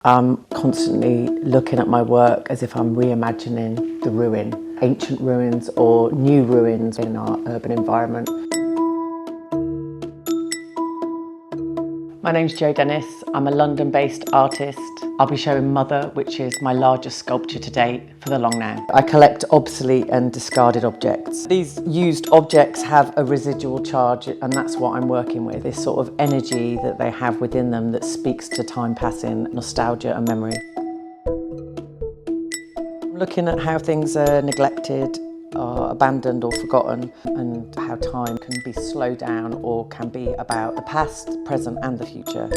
I'm constantly looking at my work as if I'm reimagining the ruin, ancient ruins or new ruins in our urban environment. My name's Jo Dennis. I'm a London-based artist. I'll be showing Mother, which is my largest sculpture to date, for the long now. I collect obsolete and discarded objects. These used objects have a residual charge, and that's what I'm working with, this sort of energy that they have within them that speaks to time passing, nostalgia and memory. I'm looking at how things are neglected, are abandoned or forgotten, and how time can be slowed down or can be about the past, present and the future.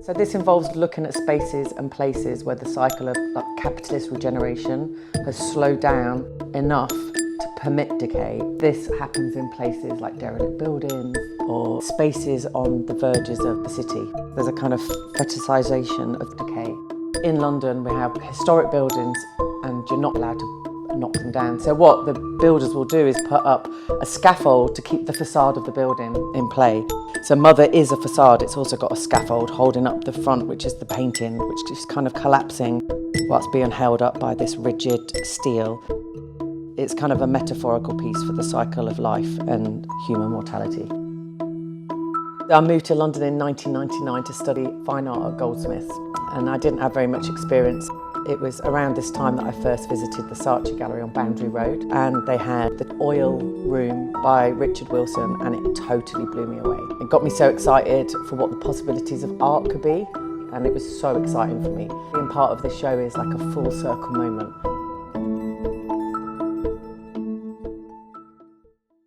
So this involves looking at spaces and places where the cycle of capitalist regeneration has slowed down enough to permit decay. This happens in places like derelict buildings or spaces on the verges of the city. There's a kind of fetishization of decay. In London we have historic buildings and you're not allowed to knock them down. So what the builders will do is put up a scaffold to keep the facade of the building in play. So Mother is a facade, it's also got a scaffold holding up the front, which is the painting, which is kind of collapsing whilst being held up by this rigid steel. It's kind of a metaphorical piece for the cycle of life and human mortality. I moved to London in 1999 to study fine art at Goldsmiths, and I didn't have very much experience. It was around this time that I first visited the Saatchi gallery on Boundary Road, and they had the Oil Room by Richard Wilson, and it totally blew me away. It got me so excited for what the possibilities of art could be, and it was so exciting for me. Being part of this show is like a full circle moment.